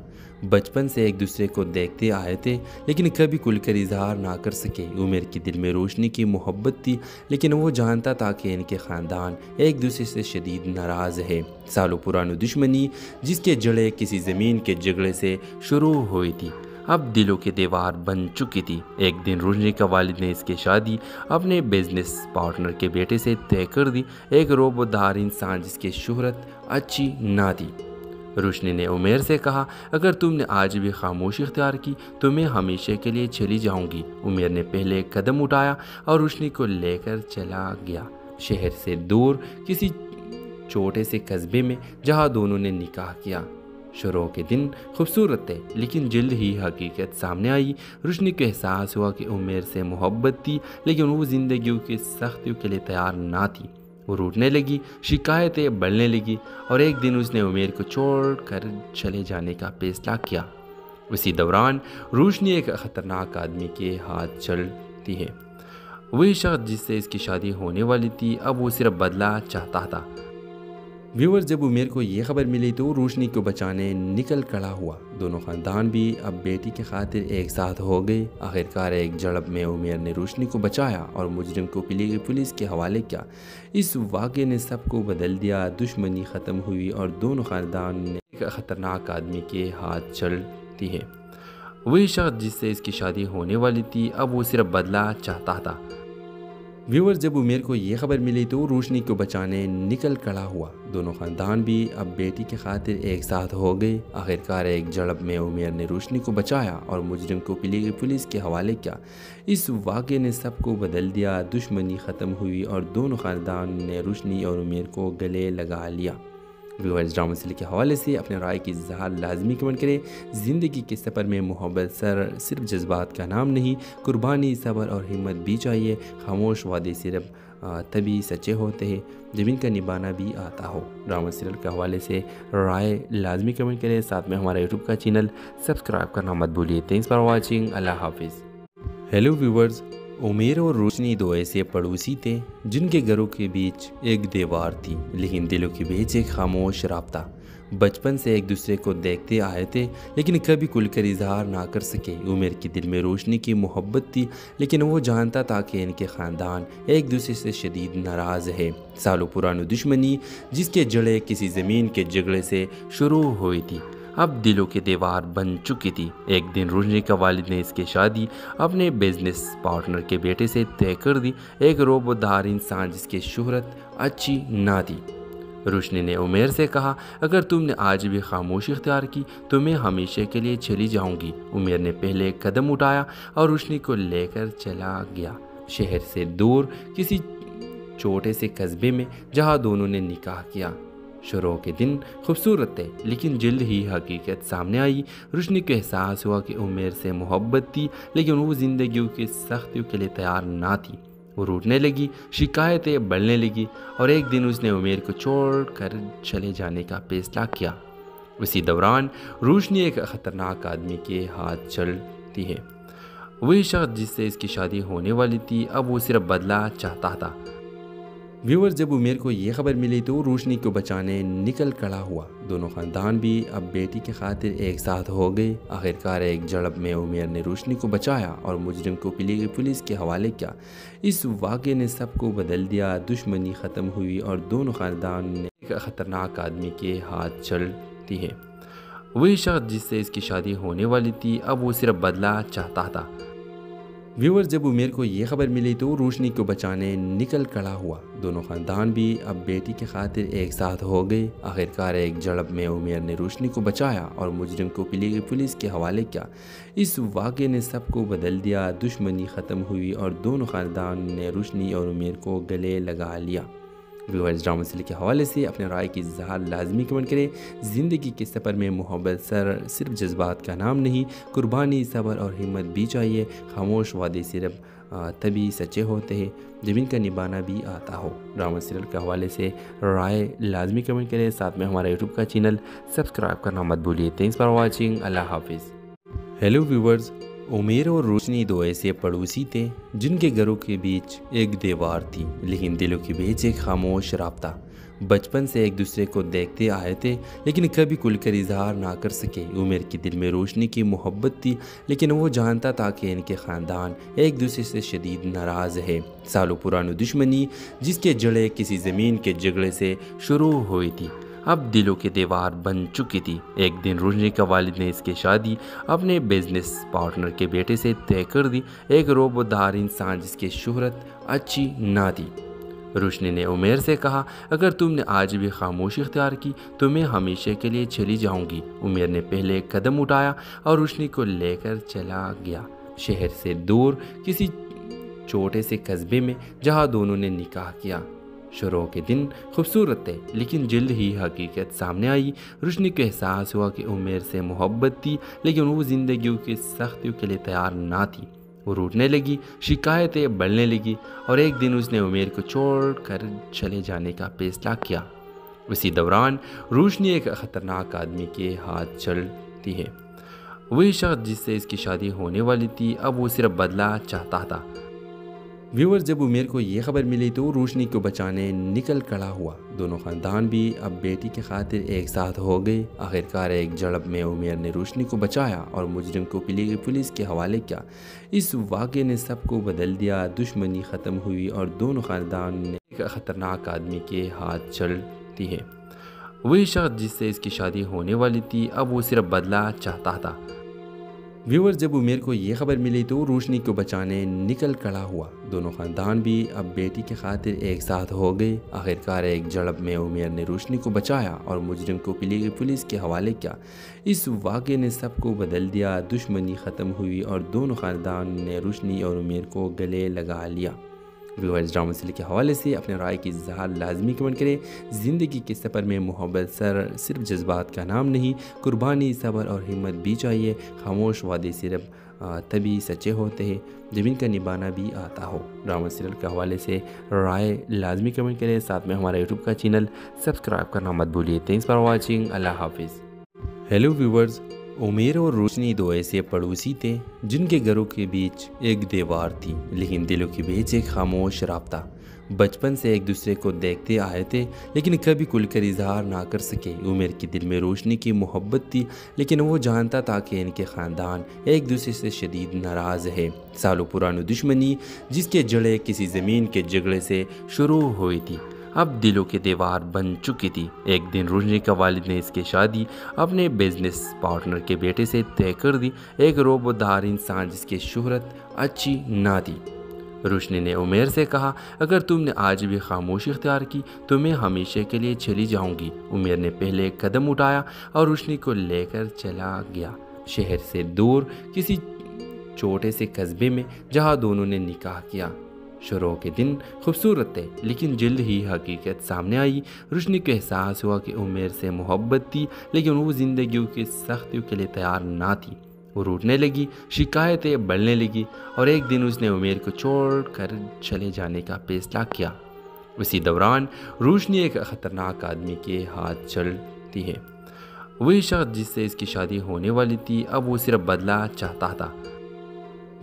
बचपन से एक दूसरे को देखते आए थे, लेकिन कभी खुलकर इजहार ना कर सके। उमेर के दिल में रोशनी की मोहब्बत थी, लेकिन वो जानता था कि इनके ख़ानदान एक दूसरे से शदीद नाराज़ है। सालों पुरानी दुश्मनी जिसके जड़ें किसी ज़मीन के झगड़े से शुरू हुई थी, अब दिलों की दीवार बन चुकी थी। एक दिन रोशनी का वालिद ने इसकी शादी अपने बिजनेस पार्टनर के बेटे से तय कर दी, एक रोबोदार इंसान जिसकी शोहरत अच्छी ना थी। रोशनी ने उमेर से कहा, अगर तुमने आज भी खामोशी इख्तियार की तो मैं हमेशा के लिए चली जाऊंगी। उमेर ने पहले कदम उठाया और रोशनी को लेकर चला गया, शहर से दूर किसी छोटे से कस्बे में जहां दोनों ने निकाह किया। शुरू के दिन खूबसूरत थे, लेकिन जल्द ही हकीकत सामने आई। रोशनी को एहसास हुआ कि उमेर से मोहब्बत थी, लेकिन वो ज़िंदगी की सख्तियों के लिए तैयार ना थी। वो रूठने लगी, शिकायतें बढ़ने लगी और एक दिन उसने उमेर को छोड़ कर चले जाने का फैसला किया। उसी दौरान रोशनी एक ख़तरनाक आदमी के हाथ चलती है। वही शख्स जिससे इसकी शादी होने वाली थी, अब वो सिर्फ बदला चाहता था। व्यूअर, जब उमेर को ये खबर मिली तो रोशनी को बचाने निकल खड़ा हुआ। दोनों ख़ानदान भी अब बेटी के खातिर एक साथ हो गए। आखिरकार एक झड़प में उमेर ने रोशनी को बचाया और मुजरिम को पुलिस के हवाले किया। इस वाक़े ने सबको बदल दिया। दुश्मनी ख़त्म हुई और दोनों ख़ानदान ने एक ख़तरनाक आदमी के हाथ चलती है। वही शख्स जिससे इसकी शादी होने वाली थी, अब वो सिर्फ बदला चाहता था। व्यूअर, जब उमेर को ये खबर मिली तो रोशनी को बचाने निकल खड़ा हुआ। दोनों ख़ानदान भी अब बेटी के खातिर एक साथ हो गए। आखिरकार एक झड़प में उमेर ने रोशनी को बचाया और मुजरिम को पुलिस के हवाले किया। इस वाक़े ने सबको बदल दिया। दुश्मनी ख़त्म हुई और दोनों ख़ानदान ने रोशनी और उमेर को गले लगा लिया। व्यूअर्स, ड्रामा सीरियल के हवाले से अपने राय की इज़हार लाजमी कमेंट करें। ज़िंदगी के सफ़र में मोहब्बत सिर्फ जज्बात का नाम नहीं, कुर्बानी, सब्र और हिम्मत भी चाहिए। खामोश वादे सिर्फ तभी सच्चे होते हैं जब इनका निभाना भी आता हो। ड्रामा सीरियल के हवाले से राय लाजमी कमेंट करें। साथ में हमारा यूट्यूब का चैनल सब्सक्राइब करना मत भूलिए। Thanks for watching. अल्लाह हाफिज़। हेलो व्यूअर्स, उमेर और रोशनी दो ऐसे पड़ोसी थे जिनके घरों के बीच एक दीवार थी, लेकिन दिलों के बीच एक खामोश राब्ता। बचपन से एक दूसरे को देखते आए थे, लेकिन कभी खुलकर इजहार ना कर सके। उमेर के दिल में रोशनी की मोहब्बत थी, लेकिन वो जानता था कि इनके ख़ानदान एक दूसरे से शदीद नाराज़ है। सालों पुरानी दुश्मनी जिसके जड़ें किसी ज़मीन के झगड़े से शुरू हुई थी, अब दिलों की दीवार बन चुकी थी। एक दिन रोशनी का वालिद ने इसकी शादी अपने बिजनेस पार्टनर के बेटे से तय कर दी, एक रोबोदार इंसान जिसकी शोहरत अच्छी ना थी। रोशनी ने उमेर से कहा, अगर तुमने आज भी खामोशी इख्तियार की तो मैं हमेशा के लिए चली जाऊंगी। उमेर ने पहले एक कदम उठाया और रोशनी को लेकर चला गया, शहर से दूर किसी छोटे से कस्बे में जहां दोनों ने निकाह किया। शुरू के दिन खूबसूरत थे, लेकिन जल्द ही हकीकत सामने आई। रोशनी को एहसास हुआ कि उमेर से मोहब्बत थी, लेकिन वो ज़िंदगी की सख्तियों के लिए तैयार ना थी। वो रूठने लगी, शिकायतें बढ़ने लगी और एक दिन उसने उमेर को छोड़ कर चले जाने का फैसला किया। उसी दौरान रोशनी एक ख़तरनाक आदमी के हाथ चलती है। वही शख्स जिससे इसकी शादी होने वाली थी, अब वो सिर्फ बदला चाहता था। व्यूअर, जब उमेर को ये खबर मिली तो रोशनी को बचाने निकल खड़ा हुआ। दोनों ख़ानदान भी अब बेटी के खातिर एक साथ हो गए। आखिरकार एक झड़प में उमेर ने रोशनी को बचाया और मुजरिम को पुलिस के हवाले किया। इस वाक़े ने सबको बदल दिया। दुश्मनी ख़त्म हुई और दोनों ख़ानदान ने एक ख़तरनाक आदमी के हाथ चलती है। वही शख्स जिससे इसकी शादी होने वाली थी, अब वो सिर्फ बदला चाहता था। व्यूअर, जब उमेर को ये खबर मिली तो रोशनी को बचाने निकल खड़ा हुआ। दोनों ख़ानदान भी अब बेटी के खातिर एक साथ हो गए। आखिरकार एक झड़प में उमेर ने रोशनी को बचाया और मुजरिम को पुलिस के हवाले किया। इस वाक़े ने सबको बदल दिया। दुश्मनी ख़त्म हुई और दोनों ख़ानदान ने रोशनी और उमेर को गले लगा लिया। व्यूअर्स, ड्रामा सीरियल के हवाले से अपने राय की इज़हार लाजमी कमेंट करें। ज़िंदगी के सफ़र में मोहब्बत सिर्फ जज्बात का नाम नहीं, कुर्बानी, सब्र और हिम्मत भी चाहिए। खामोश वादे सिर्फ तभी सच्चे होते हैं जब इनका निभाना भी आता हो। ड्रामा सीरियल के हवाले से राय लाजमी कमेंट करें। साथ में हमारा यूट्यूब का चैनल सब्सक्राइब करना मत भूलिए। Thanks for watching. अल्लाह हाफिज़। हेलो व्यूअर्स, उमेर और रोशनी दो ऐसे पड़ोसी थे जिनके घरों के बीच एक दीवार थी, लेकिन दिलों के बीच एक खामोश राब्ता। बचपन से एक दूसरे को देखते आए थे, लेकिन कभी खुलकर इजहार ना कर सके। उमेर के दिल में रोशनी की मोहब्बत थी, लेकिन वो जानता था कि इनके ख़ानदान एक दूसरे से शदीद नाराज़ है। सालों पुरानी दुश्मनी जिसके जड़ें किसी ज़मीन के झगड़े से शुरू हुई थी, अब दिलों की दीवार बन चुकी थी। एक दिन रोशनी का वालिद ने इसकी शादी अपने बिजनेस पार्टनर के बेटे से तय कर दी, एक रोबोदार इंसान जिसकी शोहरत अच्छी ना थी। रोशनी ने उमेर से कहा, अगर तुमने आज भी खामोशी इख्तियार की तो मैं हमेशा के लिए चली जाऊंगी। उमेर ने पहले एक कदम उठाया और रोशनी को लेकर चला गया, शहर से दूर किसी छोटे से कस्बे में जहां दोनों ने निकाह किया। शुरू के दिन खूबसूरत थे, लेकिन जल्द ही हकीकत सामने आई। रोशनी को एहसास हुआ कि उमेर से मोहब्बत थी, लेकिन वो ज़िंदगी की सख्तियों के लिए तैयार ना थी। वो रूठने लगी, शिकायतें बढ़ने लगी और एक दिन उसने उमेर को छोड़ कर चले जाने का फैसला किया। उसी दौरान रोशनी एक ख़तरनाक आदमी के हाथ चलती है। वही शख्स जिससे इसकी शादी होने वाली थी, अब वो सिर्फ बदला चाहता था। व्यूअर, जब उमेर को ये खबर मिली तो रोशनी को बचाने निकल खड़ा हुआ। दोनों ख़ानदान भी अब बेटी के खातिर एक साथ हो गए। आखिरकार एक झड़प में उमेर ने रोशनी को बचाया और मुजरिम को पुलिस के हवाले किया। इस वाक़े ने सबको बदल दिया। दुश्मनी ख़त्म हुई और दोनों ख़ानदान ने एक ख़तरनाक आदमी के हाथ चलती है। वही शख्स जिससे इसकी शादी होने वाली थी, अब वो सिर्फ बदला चाहता था। व्यूअर, जब उमेर को ये खबर मिली तो रोशनी को बचाने निकल खड़ा हुआ। दोनों ख़ानदान भी अब बेटी के खातिर एक साथ हो गए। आखिरकार एक झड़प में उमेर ने रोशनी को बचाया और मुजरिम को पुलिस के हवाले किया। इस वाक़े ने सबको बदल दिया। दुश्मनी ख़त्म हुई और दोनों ख़ानदान ने रोशनी और उमेर को गले लगा लिया। व्यूअर्स, ड्रामा सीरियल के हवाले से अपने राय की इज़हार लाजमी कमेंट करें। ज़िंदगी के सफ़र में मोहब्बत सिर्फ जज्बात का नाम नहीं, कुर्बानी, सब्र और हिम्मत भी चाहिए। खामोश वादे सिर्फ तभी सच्चे होते हैं जब इनका निभाना भी आता हो। ड्रामा सीरियल के हवाले से राय लाजमी कमेंट करें। साथ में हमारा यूट्यूब का चैनल सब्सक्राइब करना मत भूलिए। Thanks for watching. अल्लाह हाफिज़। हेलो व्यूअर्स, उमेर और रोशनी दो ऐसे पड़ोसी थे जिनके घरों के बीच एक दीवार थी, लेकिन दिलों के बीच एक खामोश राब्ता। बचपन से एक दूसरे को देखते आए थे, लेकिन कभी खुलकर इजहार ना कर सके। उमेर के दिल में रोशनी की मोहब्बत थी, लेकिन वो जानता था कि इनके ख़ानदान एक दूसरे से शदीद नाराज़ है। सालों पुरानी दुश्मनी जिसके जड़ें किसी ज़मीन के झगड़े से शुरू हुई थी, अब दिलों की दीवार बन चुकी थी। एक दिन रोशनी का वालिद ने इसकी शादी अपने बिजनेस पार्टनर के बेटे से तय कर दी, एक रोबोदार इंसान जिसकी शोहरत अच्छी ना थी। रोशनी ने उमेर से कहा, अगर तुमने आज भी खामोशी इख्तियार की तो मैं हमेशा के लिए चली जाऊंगी। उमेर ने पहले एक कदम उठाया और रोशनी को लेकर चला गया, शहर से दूर किसी छोटे से कस्बे में जहां दोनों ने निकाह किया। शुरू के दिन खूबसूरत थे, लेकिन जल्द ही हकीकत सामने आई। रोशनी को एहसास हुआ कि उमेर से मोहब्बत थी, लेकिन वो ज़िंदगी की सख्तियों के लिए तैयार ना थी। वो रूठने लगी, शिकायतें बढ़ने लगी और एक दिन उसने उमेर को छोड़ कर चले जाने का फैसला किया। उसी दौरान रोशनी एक ख़तरनाक आदमी के हाथ चलती है। वही शख्स जिससे इसकी शादी होने वाली थी, अब वो सिर्फ बदला चाहता था।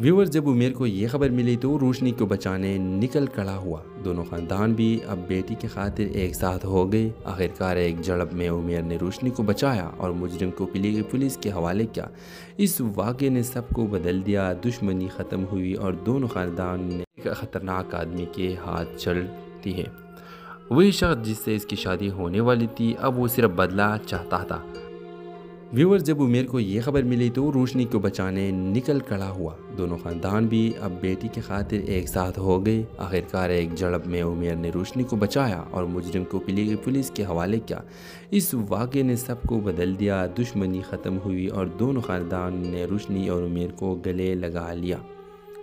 व्यूअर, जब उमेर को ये खबर मिली तो रोशनी को बचाने निकल खड़ा हुआ। दोनों ख़ानदान भी अब बेटी की खातिर एक साथ हो गए। आखिरकार एक झड़प में उमेर ने रोशनी को बचाया और मुजरिम को पुलिस के हवाले किया। इस वाक़े ने सबको बदल दिया। दुश्मनी ख़त्म हुई और दोनों ख़ानदान ने एक ख़तरनाक आदमी के हाथ चलती है। वही शख्स जिससे इसकी शादी होने वाली थी, अब वो सिर्फ बदला चाहता था। व्यूअर, जब उमेर को ये खबर मिली तो रोशनी को बचाने निकल खड़ा हुआ। दोनों ख़ानदान भी अब बेटी की खातिर एक साथ हो गए। आखिरकार एक झड़प में उमेर ने रोशनी को बचाया और मुजरिम को पुलिस के हवाले किया। इस वाक़े ने सबको बदल दिया। दुश्मनी ख़त्म हुई और दोनों ख़ानदान ने रोशनी और उमेर को गले लगा लिया।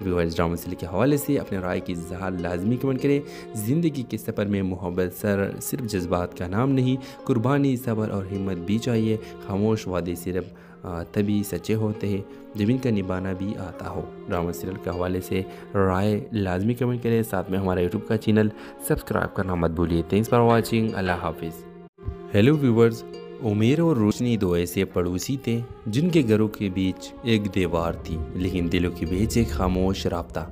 व्यूअर्स, ड्रामा सीरियल के हवाले से अपने राय की इज़हार लाजमी कमेंट करें। ज़िंदगी के सफ़र में मोहब्बत सिर्फ जज्बात का नाम नहीं, कुर्बानी, सब्र और हिम्मत भी चाहिए। खामोश वादे सिर्फ तभी सच्चे होते हैं जब इनका निभाना भी आता हो। ड्रामा सीरियल के हवाले से राय लाजमी कमेंट करें। साथ में हमारा यूट्यूब का चैनल सब्सक्राइब करना मत भूलिए। Thanks for watching. अल्लाह हाफिज़। हेलो व्यूअर्स, उमेर और रोशनी दो ऐसे पड़ोसी थे जिनके घरों के बीच एक दीवार थी, लेकिन दिलों के बीच एक खामोश राब्ता।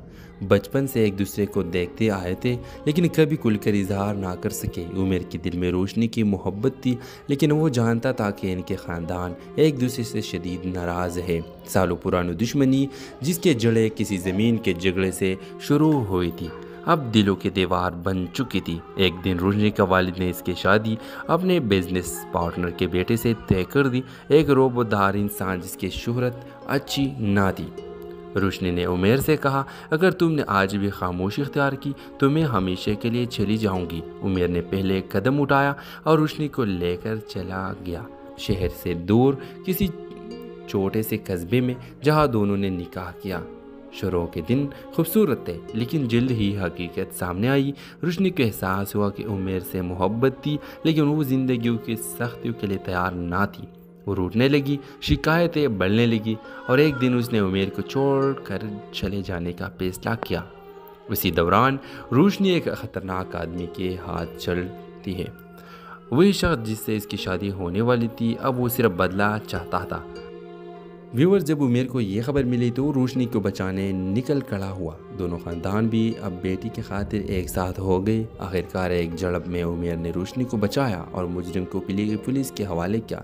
बचपन से एक दूसरे को देखते आए थे, लेकिन कभी खुलकर इजहार ना कर सके। उमेर के दिल में रोशनी की मोहब्बत थी, लेकिन वो जानता था कि इनके ख़ानदान एक दूसरे से शदीद नाराज़ है। सालों पुरानी दुश्मनी जिसके जड़ें किसी ज़मीन के झगड़े से शुरू हुई थी, अब दिलों की दीवार बन चुकी थी। एक दिन रोशनी का वालिद ने इसकी शादी अपने बिजनेस पार्टनर के बेटे से तय कर दी, एक रोबोदार इंसान जिसकी शोहरत अच्छी ना थी। रोशनी ने उमेर से कहा, अगर तुमने आज भी खामोशी इख्तियार की तो मैं हमेशा के लिए चली जाऊंगी। उमेर ने पहले एक कदम उठाया और रोशनी को लेकर चला गया, शहर से दूर किसी छोटे से कस्बे में जहां दोनों ने निकाह किया। शुरू के दिन खूबसूरत थे, लेकिन जल्द ही हकीकत सामने आई। रोशनी को एहसास हुआ कि उमेर से मोहब्बत थी, लेकिन वो ज़िंदगी की सख्तियों के लिए तैयार ना थी। वो रूठने लगी, शिकायतें बढ़ने लगी और एक दिन उसने उमेर को छोड़ कर चले जाने का फैसला किया। उसी दौरान रोशनी एक ख़तरनाक आदमी के हाथ चलती है। वही शख्स जिससे इसकी शादी होने वाली थी, अब वो सिर्फ बदला चाहता था। व्यूअर, जब उमेर को ये खबर मिली तो रोशनी को बचाने निकल खड़ा हुआ। दोनों ख़ानदान भी अब बेटी की खातिर एक साथ हो गए। आखिरकार एक झड़प में उमेर ने रोशनी को बचाया और मुजरिम को पुलिस के हवाले किया।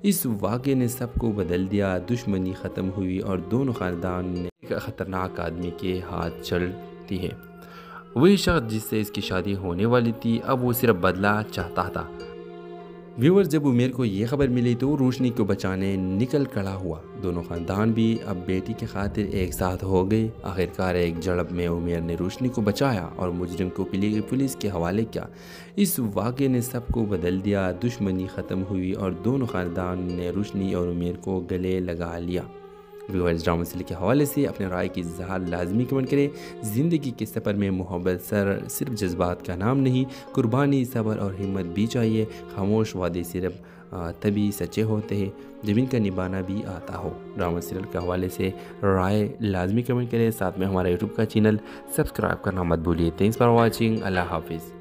इस वाक़े ने सबको बदल दिया। दुश्मनी ख़त्म हुई और दोनों ख़ानदान ने एक ख़तरनाक आदमी के हाथ चलती है। वही शख्स जिससे इसकी शादी होने वाली थी, अब वो सिर्फ बदला चाहता था। व्यूअर, जब उमेर को ये खबर मिली तो रोशनी को बचाने निकल खड़ा हुआ। दोनों ख़ानदान भी अब बेटी की खातिर एक साथ हो गए। आखिरकार एक झड़प में उमेर ने रोशनी को बचाया और मुजरिम को पुलिस के हवाले किया। इस वाक़े ने सबको बदल दिया। दुश्मनी ख़त्म हुई और दोनों ख़ानदान ने रोशनी और उमेर को गले लगा लिया। व्यूअर्स, ड्रामा सीरियल के हवाले से अपने राय की इज़हार लाजमी कमेंट करें। ज़िंदगी के सफ़र में मोहब्बत सिर्फ जज्बात का नाम नहीं, कुर्बानी, सब्र और हिम्मत भी चाहिए। खामोश वादे सिर्फ तभी सच्चे होते हैं जब इनका निभाना भी आता हो। ड्रामा सीरियल के हवाले से राय लाजमी कमेंट करें। साथ में हमारा यूट्यूब का चैनल सब्सक्राइब करना मत भूलिए। Thanks for watching. अल्लाह हाफिज़।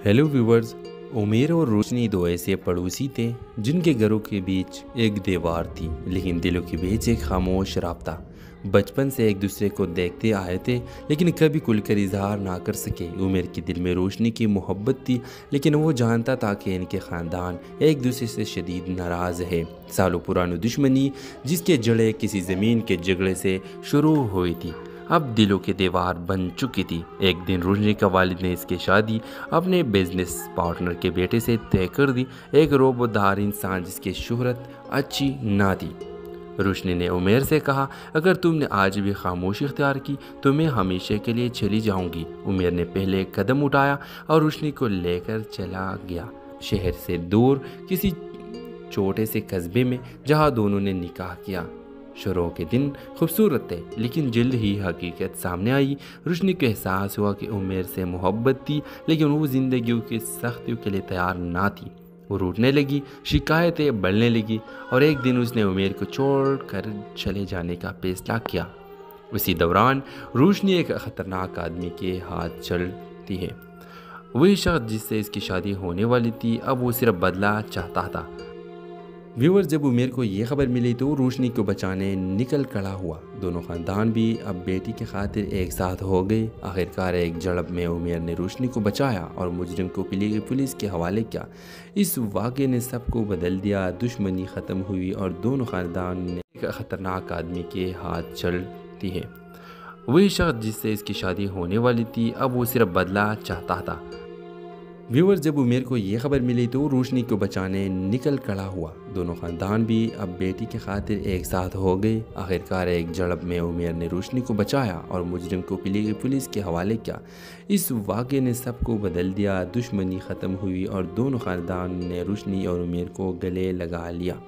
हेलो व्यूअर्स, उमेर और रोशनी दो ऐसे पड़ोसी थे जिनके घरों के बीच एक दीवार थी, लेकिन दिलों के बीच एक खामोश राब्ता। बचपन से एक दूसरे को देखते आए थे, लेकिन कभी खुलकर इजहार ना कर सके। उमेर के दिल में रोशनी की मोहब्बत थी, लेकिन वो जानता था कि इनके ख़ानदान एक दूसरे से शदीद नाराज़ है। सालों पुरानी दुश्मनी जिसके जड़ें किसी ज़मीन के झगड़े से शुरू हुई थी, अब दिलों की दीवार बन चुकी थी। एक दिन रोशनी का वालिद ने इसकी शादी अपने बिजनेस पार्टनर के बेटे से तय कर दी, एक रोबोदार इंसान जिसकी शोहरत अच्छी ना थी। रोशनी ने उमेर से कहा, अगर तुमने आज भी खामोशी इख्तियार की तो मैं हमेशा के लिए चली जाऊंगी। उमेर ने पहले एक कदम उठाया और रोशनी को लेकर चला गया, शहर से दूर किसी छोटे से कस्बे में जहां दोनों ने निकाह किया। शुरू के दिन खूबसूरत थे, लेकिन जल्द ही हकीकत सामने आई। रोशनी को एहसास हुआ कि उमेर से मोहब्बत थी, लेकिन वो ज़िंदगी की सख्तियों के लिए तैयार ना थी। वो रूठने लगी, शिकायतें बढ़ने लगी और एक दिन उसने उमेर को छोड़ कर चले जाने का फैसला किया। उसी दौरान रोशनी एक ख़तरनाक आदमी के हाथ चलती है। वही शख्स जिससे इसकी शादी होने वाली थी, अब वो सिर्फ बदला चाहता था। व्यूअर, जब उमेर को ये खबर मिली तो रोशनी को बचाने निकल खड़ा हुआ। दोनों ख़ानदान भी अब बेटी की खातिर एक साथ हो गए। आखिरकार एक झड़प में उमेर ने रोशनी को बचाया और मुजरिम को पुलिस के हवाले किया। इस वाक़े ने सबको बदल दिया। दुश्मनी ख़त्म हुई और दोनों ख़ानदान ने एक ख़तरनाक आदमी के हाथ चलती है। वही शख्स जिससे इसकी शादी होने वाली थी, अब वो सिर्फ बदला चाहता था। व्यूअर, जब उमेर को ये खबर मिली तो रोशनी को बचाने निकल खड़ा हुआ। दोनों ख़ानदान भी अब बेटी की खातिर एक साथ हो गए। आखिरकार एक झड़प में उमेर ने रोशनी को बचाया और मुजरिम को पुलिस के हवाले किया। इस वाक़े ने सबको बदल दिया। दुश्मनी ख़त्म हुई और दोनों ख़ानदान ने रोशनी और उमेर को गले लगा लिया।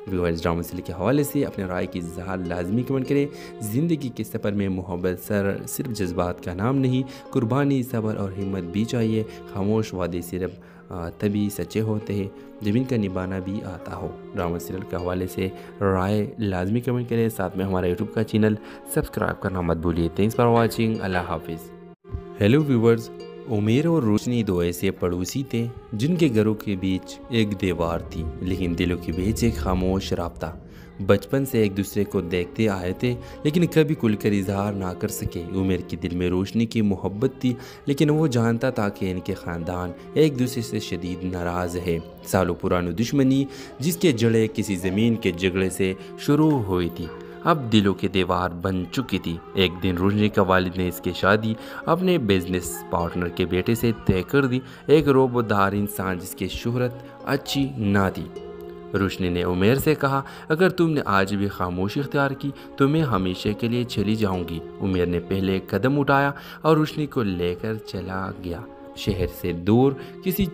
व्यूअर्स, ड्रामा सीरियल के हवाले से अपने राय की इज़हार लाजमी कमेंट करें। ज़िंदगी के सफ़र में मोहब्बत सिर्फ जज्बात का नाम नहीं, कुर्बानी, सब्र और हिम्मत भी चाहिए। खामोश वादे सिर्फ तभी सच्चे होते हैं जब इनका निभाना भी आता हो। ड्रामा सीरियल के हवाले से राय लाजमी कमेंट करें। साथ में हमारा यूट्यूब का चैनल सब्सक्राइब करना मत भूलिए। Thanks for watching. अल्लाह हाफिज़। हेलो व्यूअर्स, उमेर और रोशनी दो ऐसे पड़ोसी थे जिनके घरों के बीच एक दीवार थी, लेकिन दिलों के बीच एक खामोश राब्ता। बचपन से एक दूसरे को देखते आए थे, लेकिन कभी खुलकर इजहार ना कर सके। उमेर के दिल में रोशनी की मोहब्बत थी, लेकिन वो जानता था कि इनके ख़ानदान एक दूसरे से शदीद नाराज़ है। सालों पुरानी दुश्मनी जिसके जड़ें किसी ज़मीन के झगड़े से शुरू हुई थी, अब दिलों की दीवार बन चुकी थी। एक दिन रोशनी का वालिद ने इसकी शादी अपने बिजनेस पार्टनर के बेटे से तय कर दी, एक रोबोदार इंसान जिसकी शोहरत अच्छी ना थी। रोशनी ने उमेर से कहा, अगर तुमने आज भी खामोशी इख्तियार की तो मैं हमेशा के लिए चली जाऊंगी। उमेर ने पहले एक कदम उठाया और रोशनी को लेकर चला गया, शहर से दूर किसी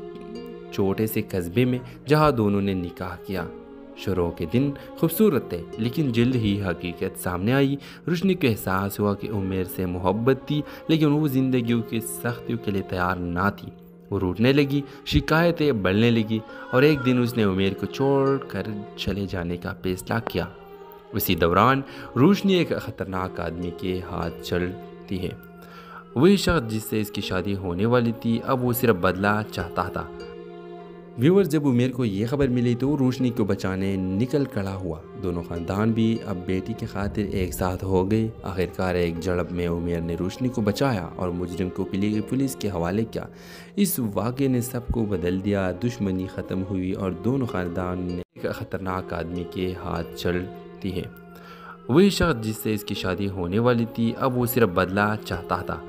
छोटे से कस्बे में जहां दोनों ने निकाह किया। शुरू के दिन खूबसूरत थे, लेकिन जल्द ही हकीकत सामने आई। रोशनी को एहसास हुआ कि उमेर से मोहब्बत थी, लेकिन वो ज़िंदगी की सख्तियों के लिए तैयार ना थी। वो रूठने लगी, शिकायतें बढ़ने लगी और एक दिन उसने उमेर को छोड़ कर चले जाने का फैसला किया। उसी दौरान रोशनी एक ख़तरनाक आदमी के हाथ चलती है। वही शख्स जिससे इसकी शादी होने वाली थी, अब वो सिर्फ बदला चाहता था। व्यूअर, जब उमेर को ये खबर मिली तो रोशनी को बचाने निकल खड़ा हुआ। दोनों ख़ानदान भी अब बेटी की खातिर एक साथ हो गए। आखिरकार एक झड़प में उमेर ने रोशनी को बचाया और मुजरिम को पुलिस के हवाले किया। इस वाक़े ने सबको बदल दिया। दुश्मनी ख़त्म हुई और दोनों ख़ानदान ने एक ख़तरनाक आदमी के हाथ चलती है। वही शख्स जिससे इसकी शादी होने वाली थी, अब वो सिर्फ बदला चाहता था।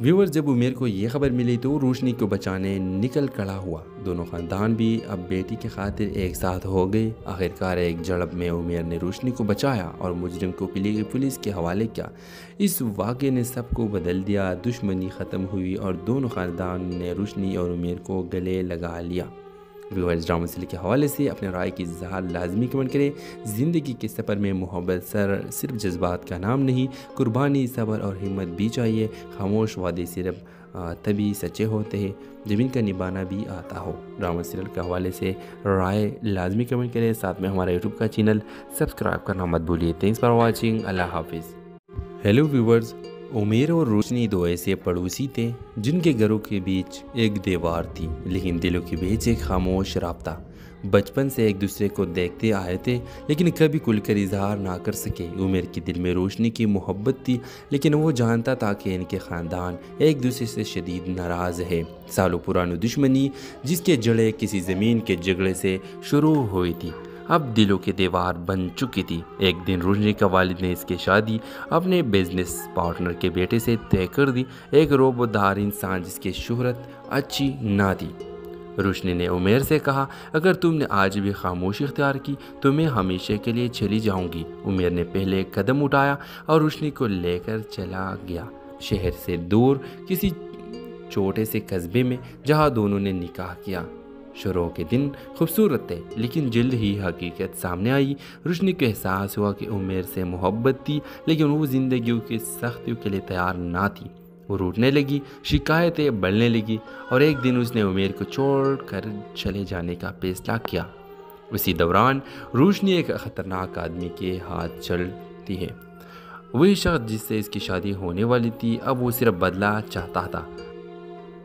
व्यूअर, जब उमेर को ये खबर मिली तो रोशनी को बचाने निकल खड़ा हुआ। दोनों ख़ानदान भी अब बेटी की खातिर एक साथ हो गए। आखिरकार एक झड़प में उमेर ने रोशनी को बचाया और मुजरिम को पुलिस के हवाले किया। इस वाक़े ने सबको बदल दिया। दुश्मनी ख़त्म हुई और दोनों ख़ानदान ने रोशनी और उमेर को गले लगा लिया। व्यूअर्स, ड्रामा सीरियल के हवाले से अपने राय की इज़हार लाजमी कमेंट करें। ज़िंदगी के सफ़र में मोहब्बत सिर्फ जज्बात का नाम नहीं, कुर्बानी, सब्र और हिम्मत भी चाहिए। खामोश वादे सिर्फ तभी सच्चे होते हैं जब इनका निभाना भी आता हो। ड्रामा सीरियल के हवाले से राय लाजमी कमेंट करें। साथ में हमारा यूट्यूब का चैनल सब्सक्राइब करना मत भूलिए। Thanks for watching. अल्लाह हाफिज़। हेलो व्यूअर्स, उमेर और रोशनी दो ऐसे पड़ोसी थे जिनके घरों के बीच एक दीवार थी, लेकिन दिलों के बीच एक खामोश राब्ता। बचपन से एक दूसरे को देखते आए थे, लेकिन कभी खुलकर इजहार ना कर सके। उमेर के दिल में रोशनी की मोहब्बत थी, लेकिन वो जानता था कि इनके ख़ानदान एक दूसरे से शदीद नाराज़ है। सालों पुरानी दुश्मनी जिसके जड़ें किसी ज़मीन के झगड़े से शुरू हुई थी, अब दिलों की दीवार बन चुकी थी। एक दिन रोशनी का वालिद ने इसकी शादी अपने बिजनेस पार्टनर के बेटे से तय कर दी, एक रोबोदार इंसान जिसकी शोहरत अच्छी ना थी। रोशनी ने उमेर से कहा, अगर तुमने आज भी खामोशी इख्तियार की तो मैं हमेशा के लिए चली जाऊंगी। उमेर ने पहले कदम उठाया और रोशनी को लेकर चला गया, शहर से दूर किसी छोटे से कस्बे में जहां दोनों ने निकाह किया। शुरू के दिन खूबसूरत थे, लेकिन जल्द ही हकीकत सामने आई। रोशनी को एहसास हुआ कि उमेर से मोहब्बत थी, लेकिन वो ज़िंदगी की सख्तियों के लिए तैयार ना थी। वो रूठने लगी, शिकायतें बढ़ने लगी और एक दिन उसने उमेर को छोड़ कर चले जाने का फैसला किया। उसी दौरान रोशनी एक ख़तरनाक आदमी के हाथ चलती है। वही शख्स जिससे इसकी शादी होने वाली थी, अब वो सिर्फ बदला चाहता था।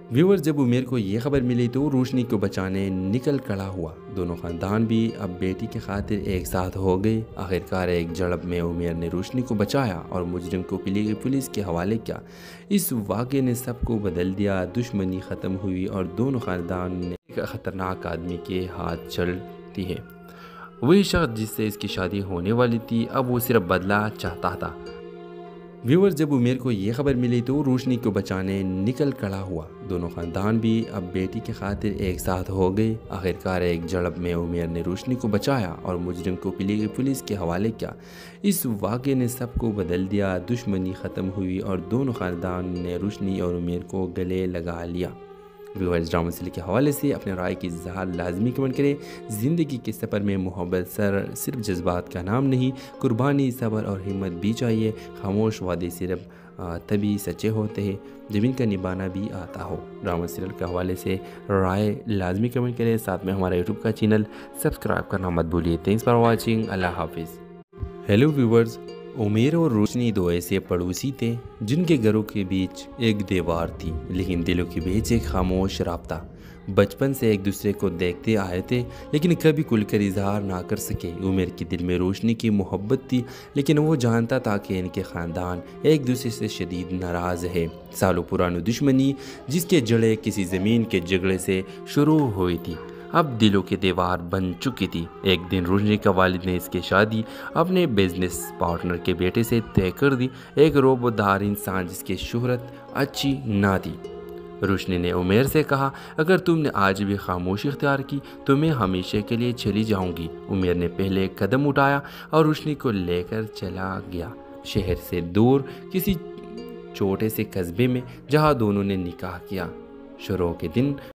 व्यूअर्स, जब उमेर को ये खबर मिली तो रोशनी को बचाने निकल खड़ा हुआ। दोनों ख़ानदान भी अब बेटी की खातिर एक साथ हो गए। आखिरकार एक झड़प में उमेर ने रोशनी को बचाया और मुजरिम को पुलिस के हवाले किया। इस वाक़े ने सबको बदल दिया, दुश्मनी ख़त्म हुई और दोनों ख़ानदान ने एक ख़तरनाक आदमी के हाथ चलती है। वही शख्स जिससे इसकी शादी होने वाली थी, अब वो सिर्फ बदला चाहता था। व्यूअर्स, जब उमेर को ये खबर मिली तो रोशनी को बचाने निकल खड़ा हुआ। दोनों ख़ानदान भी अब बेटी की खातिर एक साथ हो गए। आखिरकार एक झड़प में उमेर ने रोशनी को बचाया और मुजरिम को पुलिस के हवाले किया। इस वाक़े ने सबको बदल दिया, दुश्मनी ख़त्म हुई और दोनों ख़ानदान ने रोशनी और उमेर को गले लगा लिया। व्यूअर्स, ड्रामा सीरियल के हवाले से अपने राय की इज़हार लाजमी कमेंट करें। ज़िंदगी के सफ़र में मोहब्बत सिर्फ जज्बात का नाम नहीं, कुर्बानी, सब्र और हिम्मत भी चाहिए। खामोश वादे सिर्फ तभी सच्चे होते हैं जब इनका निभाना भी आता हो। ड्रामा सीरियल के हवाले से राय लाजमी कमेंट करें, साथ में हमारा यूट्यूब का चैनल सब्सक्राइब करना मत भूलिए। Thanks for watching. अल्लाह हाफिज़। हेलो व्यूअर्स, उमेर और रोशनी दो ऐसे पड़ोसी थे जिनके घरों के बीच एक दीवार थी, लेकिन दिलों के बीच एक खामोश राब्ता। बचपन से एक दूसरे को देखते आए थे, लेकिन कभी खुलकर इजहार ना कर सके। उमेर के दिल में रोशनी की मोहब्बत थी, लेकिन वो जानता था कि इनके ख़ानदान एक दूसरे से शदीद नाराज़ है। सालों पुरानी दुश्मनी जिसके जड़ें किसी ज़मीन के झगड़े से शुरू हुई थी, अब दिलों की दीवार बन चुकी थी। एक दिन रोशनी का वालिद ने इसकी शादी अपने बिजनेस पार्टनर के बेटे से तय कर दी, एक रोबोदार इंसान जिसकी शोहरत अच्छी ना थी। रोशनी ने उमेर से कहा, अगर तुमने आज भी खामोशी इख्तियार की तो मैं हमेशा के लिए चली जाऊंगी। उमेर ने पहले कदम उठाया और रोशनी को लेकर चला गया, शहर से दूर किसी छोटे से कस्बे में जहां दोनों ने निकाह किया। शुरू के दिन